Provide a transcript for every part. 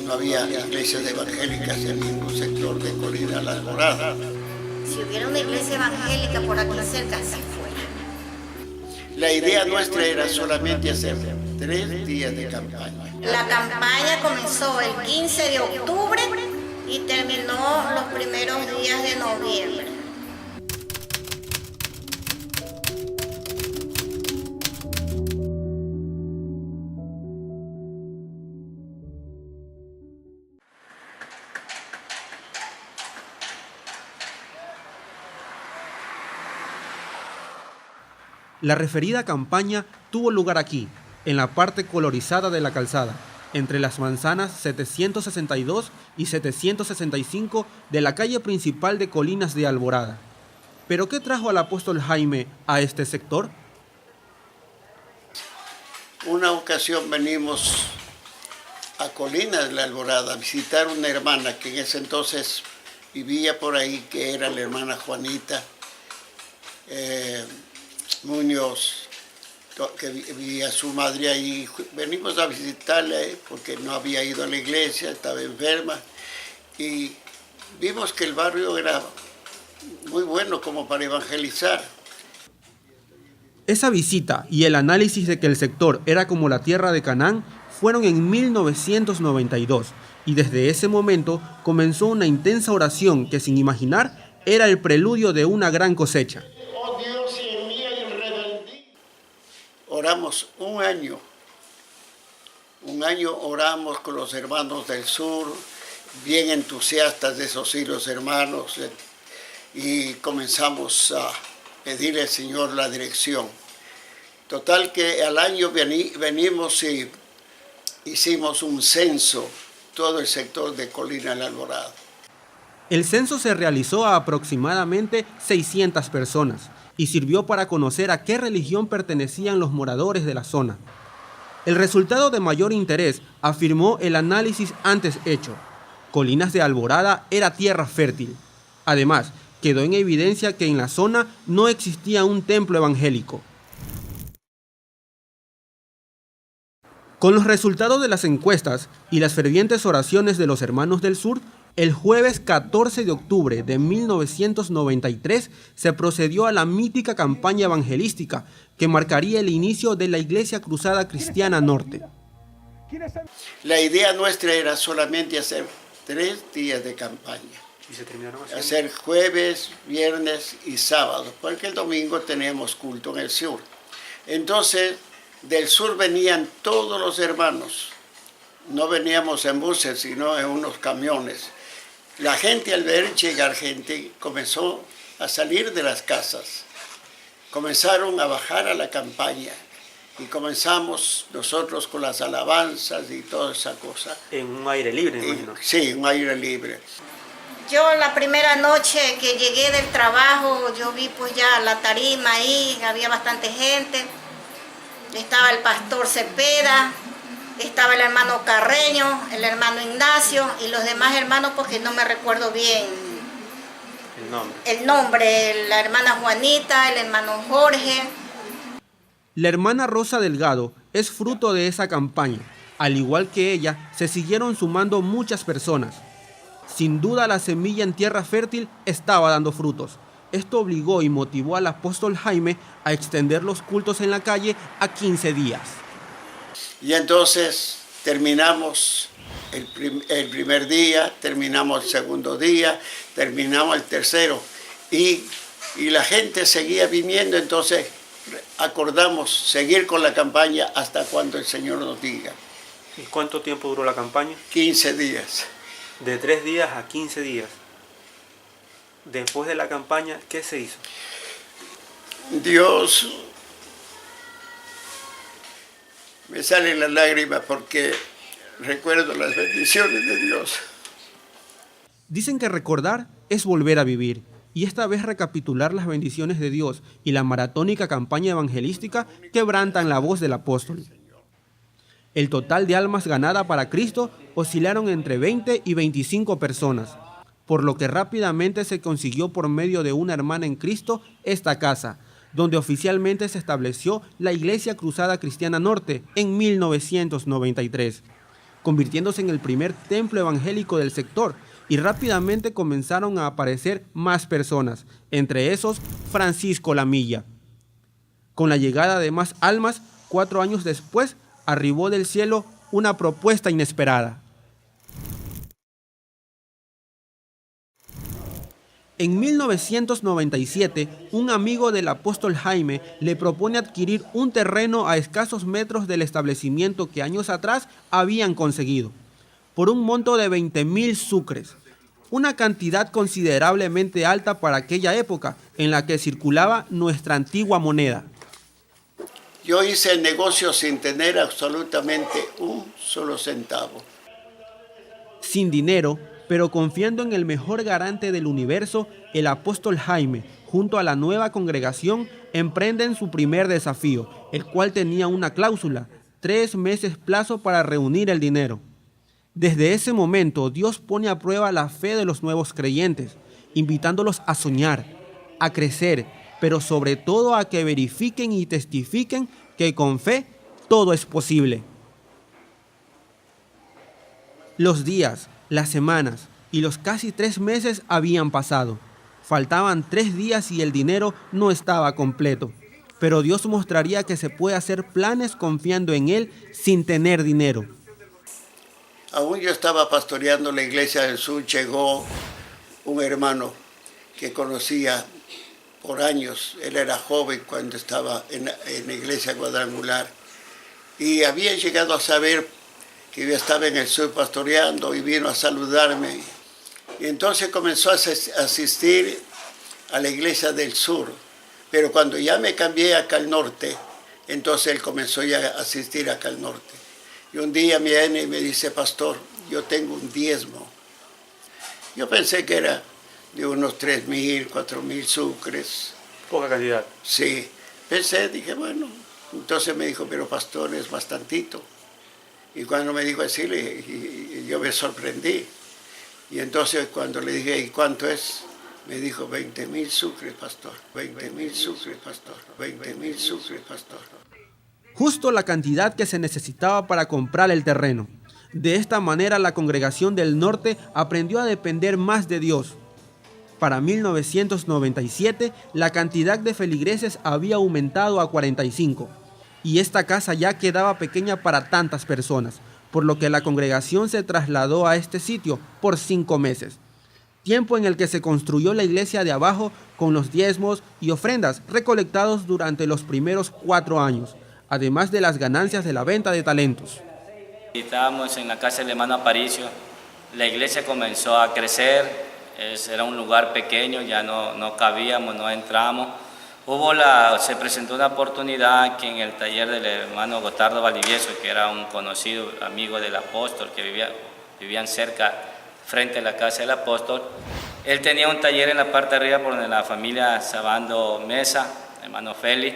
No había iglesias evangélicas en ningún sector de Colina La Alborada. Si hubiera una iglesia evangélica por aquí cerca, sí fuera. La idea nuestra era solamente hacer 3 días de campaña. La campaña comenzó el 15 de octubre y terminó los primeros días de noviembre. La referida campaña tuvo lugar aquí, en la parte colorizada de la calzada, entre las manzanas 762 y 765 de la calle principal de Colinas de Alborada. ¿Pero qué trajo al apóstol Jaime a este sector? Una ocasión venimos a Colinas de la Alborada a visitar una hermana que en ese entonces vivía por ahí, que era la hermana Juanita Muñoz, que vivía su madre ahí. Venimos a visitarla porque no había ido a la iglesia, estaba enferma, y vimos que el barrio era muy bueno como para evangelizar. Esa visita y el análisis de que el sector era como la tierra de Canaán fueron en 1992, y desde ese momento comenzó una intensa oración que, sin imaginar, era el preludio de una gran cosecha. Oh Dios, oramos un año oramos con los hermanos del sur, bien entusiastas de esos hilos hermanos, y comenzamos a pedirle al Señor la dirección. Total que al año venimos y hicimos un censo, todo el sector de Colina La Alborada. El censo se realizó a aproximadamente 600 personas y sirvió para conocer a qué religión pertenecían los moradores de la zona. El resultado de mayor interés afirmó el análisis antes hecho. Colinas de Alborada era tierra fértil. Además, quedó en evidencia que en la zona no existía un templo evangélico. Con los resultados de las encuestas y las fervientes oraciones de los hermanos del sur, el jueves 14 de octubre de 1993 se procedió a la mítica campaña evangelística que marcaría el inicio de la Iglesia Cruzada Cristiana Norte. La idea nuestra era solamente hacer 3 días de campaña. ¿Y se terminaron haciendo? Hacer jueves, viernes y sábado, porque el domingo teníamos culto en el sur. Entonces, del sur venían todos los hermanos. No veníamos en buses, sino en unos camiones. La gente, al ver llegar gente, comenzó a salir de las casas. Comenzaron a bajar a la campaña y comenzamos nosotros con las alabanzas y toda esa cosa. En un aire libre, me imagino. Sí, un aire libre. Yo la primera noche que llegué del trabajo, yo vi pues ya la tarima ahí, había bastante gente. Estaba el pastor Cepeda, estaba el hermano Carreño, el hermano Ignacio y los demás hermanos porque no me recuerdo bien el nombre, la hermana Juanita, el hermano Jorge. La hermana Rosa Delgado es fruto de esa campaña. Al igual que ella, se siguieron sumando muchas personas. Sin duda la semilla en tierra fértil estaba dando frutos. Esto obligó y motivó al apóstol Jaime a extender los cultos en la calle a 15 días. Y entonces terminamos el primer día, terminamos el segundo día, terminamos el tercero. Y la gente seguía viniendo, entonces acordamos seguir con la campaña hasta cuando el Señor nos diga. ¿Y cuánto tiempo duró la campaña? 15 días. De 3 días a 15 días. Después de la campaña, ¿qué se hizo? Dios, me salen las lágrimas porque recuerdo las bendiciones de Dios. Dicen que recordar es volver a vivir, y esta vez recapitular las bendiciones de Dios y la maratónica campaña evangelística quebrantan la voz del apóstol. El total de almas ganadas para Cristo oscilaron entre 20 y 25 personas, por lo que rápidamente se consiguió por medio de una hermana en Cristo esta casa, donde oficialmente se estableció la Iglesia Cruzada Cristiana Norte en 1993, convirtiéndose en el primer templo evangélico del sector, y rápidamente comenzaron a aparecer más personas, entre esos Francisco Lamilla. Con la llegada de más almas, 4 años después, arribó del cielo una propuesta inesperada. En 1997, un amigo del apóstol Jaime le propone adquirir un terreno a escasos metros del establecimiento que años atrás habían conseguido, por un monto de 20,000 sucres, una cantidad considerablemente alta para aquella época en la que circulaba nuestra antigua moneda. Yo hice el negocio sin tener absolutamente un solo centavo. Sin dinero, pero confiando en el mejor garante del universo, el apóstol Jaime, junto a la nueva congregación, emprenden su primer desafío, el cual tenía una cláusula: 3 meses plazo para reunir el dinero. Desde ese momento, Dios pone a prueba la fe de los nuevos creyentes, invitándolos a soñar, a crecer, pero sobre todo a que verifiquen y testifiquen que con fe todo es posible. Los días, las semanas y los casi 3 meses habían pasado. Faltaban 3 días y el dinero no estaba completo. Pero Dios mostraría que se puede hacer planes confiando en Él sin tener dinero. Aún yo estaba pastoreando la iglesia del sur, llegó un hermano que conocía por años. Él era joven cuando estaba en la iglesia cuadrangular y había llegado a saber que yo estaba en el sur pastoreando y vino a saludarme. Y entonces comenzó a asistir a la iglesia del sur. Pero cuando ya me cambié acá al norte, entonces él comenzó ya a asistir acá al norte. Y un día me viene y me dice: pastor, yo tengo un diezmo. Yo pensé que era de unos 3,000, 4,000 sucres. Poca cantidad. Sí, pensé, dije, bueno. Entonces me dijo: pero pastor, es bastantito. Y cuando me dijo así, yo me sorprendí. Y entonces cuando le dije: ¿y cuánto es? Me dijo: 20,000 sucres, pastor. 20,000 sucres, pastor. 20,000 sucres, pastor. Justo la cantidad que se necesitaba para comprar el terreno. De esta manera, la congregación del norte aprendió a depender más de Dios. Para 1997, la cantidad de feligreses había aumentado a 45, y esta casa ya quedaba pequeña para tantas personas, por lo que la congregación se trasladó a este sitio por 5 meses, tiempo en el que se construyó la iglesia de abajo con los diezmos y ofrendas recolectados durante los primeros 4 años, además de las ganancias de la venta de talentos. Estábamos en la casa del hermano Aparicio, la iglesia comenzó a crecer, era un lugar pequeño, ya no cabíamos, no entramos. Se presentó una oportunidad que en el taller del hermano Gotardo Valdivieso, que era un conocido amigo del apóstol, que vivían cerca, frente a la casa del apóstol, él tenía un taller en la parte de arriba por donde la familia Sabando Mesa, hermano Félix,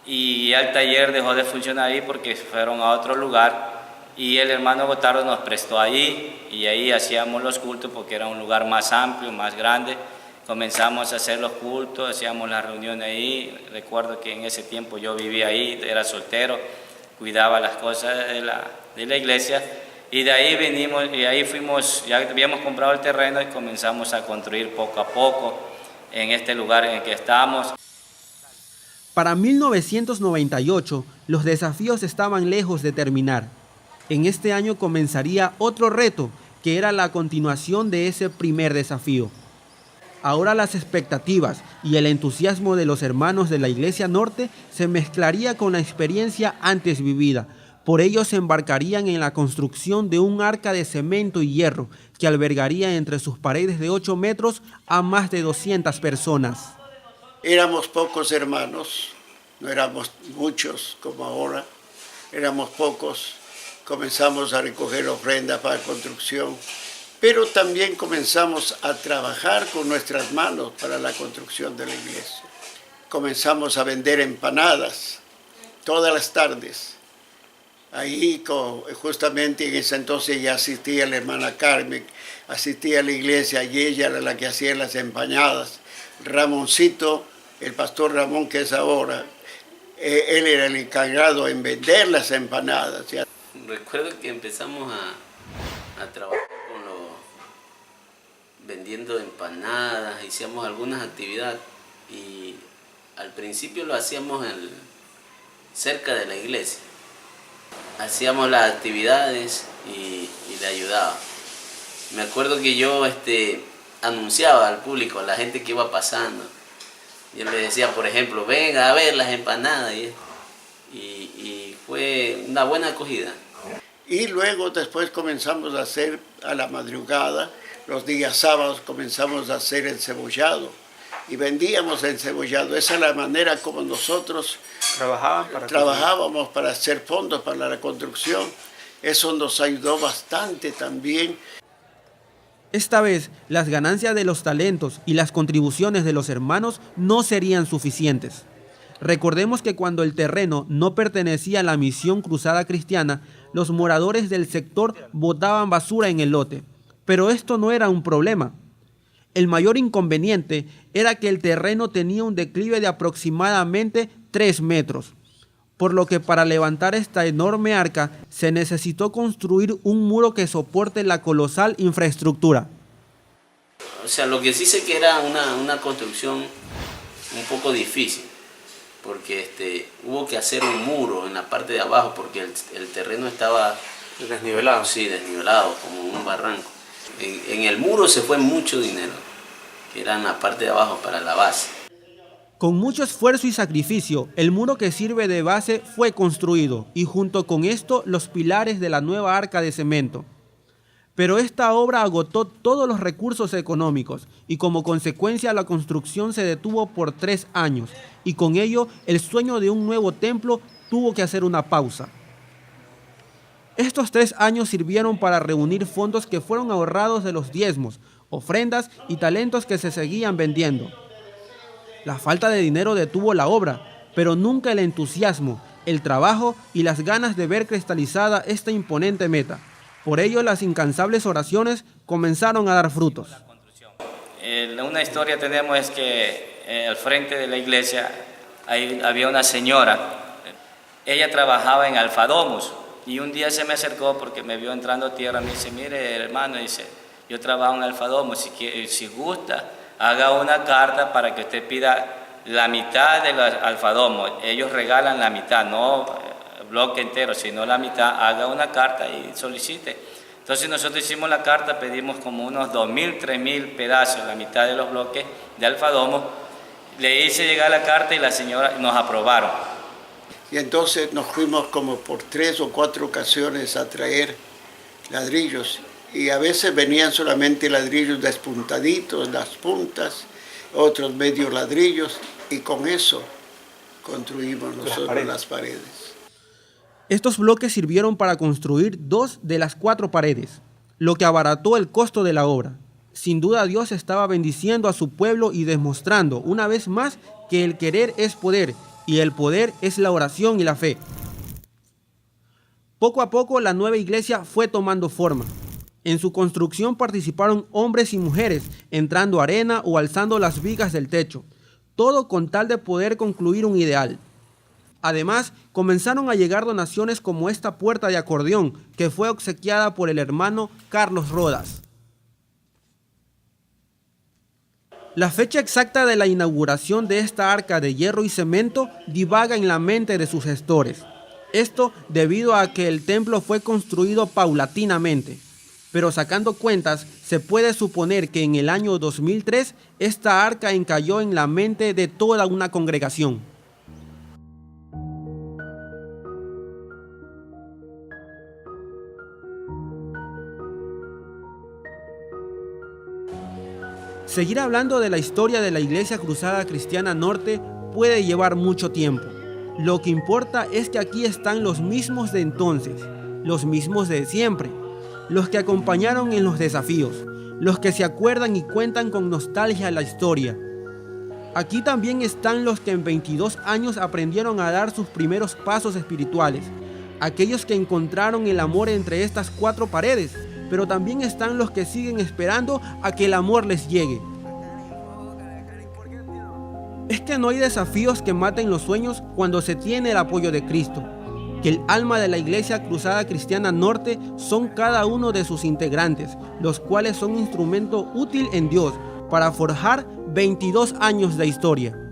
y el taller dejó de funcionar ahí porque fueron a otro lugar, y el hermano Gotardo nos prestó ahí, y ahí hacíamos los cultos porque era un lugar más amplio, más grande. Comenzamos a hacer los cultos, hacíamos las reuniones ahí. Recuerdo que en ese tiempo yo vivía ahí, era soltero, cuidaba las cosas de la iglesia, y de ahí venimos, y ahí fuimos, ya habíamos comprado el terreno y comenzamos a construir poco a poco en este lugar en el que estamos. Para 1998, los desafíos estaban lejos de terminar. En este año comenzaría otro reto, que era la continuación de ese primer desafío. Ahora las expectativas y el entusiasmo de los hermanos de la Iglesia Norte se mezclaría con la experiencia antes vivida. Por ello se embarcarían en la construcción de un arca de cemento y hierro que albergaría entre sus paredes de 8 metros a más de 200 personas. Éramos pocos hermanos, no éramos muchos como ahora, éramos pocos. Comenzamos a recoger ofrendas para construcción, pero también comenzamos a trabajar con nuestras manos para la construcción de la iglesia. Comenzamos a vender empanadas todas las tardes. Ahí justamente en ese entonces ya asistía la hermana Carmen, asistía a la iglesia y ella era la que hacía las empanadas. Ramoncito el pastor Ramón, que es ahora, él era el encargado en vender las empanadas. Recuerdo que empezamos a trabajar vendiendo empanadas, hicimos algunas actividades y al principio lo hacíamos cerca de la iglesia. Hacíamos las actividades y le ayudaba. Me acuerdo que yo anunciaba al público, a la gente que iba pasando. Yo le decía, por ejemplo, venga a ver las empanadas. Y fue una buena acogida. Y luego después comenzamos a hacer a la madrugada, los días sábados comenzamos a hacer encebollado y vendíamos encebollado. Esa es la manera como nosotros trabajábamos para hacer fondos para la construcción. Eso nos ayudó bastante también. Esta vez, las ganancias de los talentos y las contribuciones de los hermanos no serían suficientes. Recordemos que cuando el terreno no pertenecía a la Misión Cruzada Cristiana, los moradores del sector botaban basura en el lote. Pero esto no era un problema. El mayor inconveniente era que el terreno tenía un declive de aproximadamente 3 metros, por lo que para levantar esta enorme arca se necesitó construir un muro que soporte la colosal infraestructura. O sea, lo que sí sé que era una construcción un poco difícil, porque hubo que hacer un muro en la parte de abajo porque el terreno estaba desnivelado. Sí, desnivelado, como un barranco. En el muro se fue mucho dinero, que era en la parte de abajo para la base. Con mucho esfuerzo y sacrificio, el muro que sirve de base fue construido y junto con esto los pilares de la nueva arca de cemento. Pero esta obra agotó todos los recursos económicos y como consecuencia la construcción se detuvo por 3 años y con ello el sueño de un nuevo templo tuvo que hacer una pausa. Estos 3 años sirvieron para reunir fondos que fueron ahorrados de los diezmos, ofrendas y talentos que se seguían vendiendo. La falta de dinero detuvo la obra, pero nunca el entusiasmo, el trabajo y las ganas de ver cristalizada esta imponente meta. Por ello, las incansables oraciones comenzaron a dar frutos. Una historia tenemos es que al frente de la iglesia había una señora. Ella trabajaba en Alfadomus y un día se me acercó porque me vio entrando a tierra. Me dice, mire hermano, dice, yo trabajo en Alfadomus, si gusta, haga una carta para que usted pida la mitad de los Alfadomos. Ellos regalan la mitad, no bloque entero, sino la mitad. Haga una carta y solicite. Entonces nosotros hicimos la carta, pedimos como unos 2.000, 3.000 pedazos, la mitad de los bloques de Alfadomo. Le hice llegar la carta y la señora nos aprobaron. Y entonces nos fuimos como por 3 o 4 ocasiones a traer ladrillos. Y a veces venían solamente ladrillos despuntaditos, las puntas, otros medio ladrillos, y con eso construimos nosotros las paredes. Estos bloques sirvieron para construir 2 de las 4 paredes, lo que abarató el costo de la obra. Sin duda Dios estaba bendiciendo a su pueblo y demostrando una vez más que el querer es poder y el poder es la oración y la fe. Poco a poco la nueva iglesia fue tomando forma. En su construcción participaron hombres y mujeres, entrando arena o alzando las vigas del techo, todo con tal de poder concluir un ideal. Además, comenzaron a llegar donaciones como esta puerta de acordeón, que fue obsequiada por el hermano Carlos Rodas. La fecha exacta de la inauguración de esta arca de hierro y cemento divaga en la mente de sus gestores. Esto debido a que el templo fue construido paulatinamente. Pero sacando cuentas, se puede suponer que en el año 2003 esta arca encalló en la mente de toda una congregación. Seguir hablando de la historia de la Iglesia Cruzada Cristiana Norte puede llevar mucho tiempo. Lo que importa es que aquí están los mismos de entonces, los mismos de siempre, los que acompañaron en los desafíos, los que se acuerdan y cuentan con nostalgia la historia. Aquí también están los que en 22 años aprendieron a dar sus primeros pasos espirituales, aquellos que encontraron el amor entre estas 4 paredes, pero también están los que siguen esperando a que el amor les llegue. es que no hay desafíos que maten los sueños cuando se tiene el apoyo de Cristo, que el alma de la Iglesia Cruzada Cristiana Norte son cada uno de sus integrantes, los cuales son instrumento útil en Dios para forjar 22 años de historia.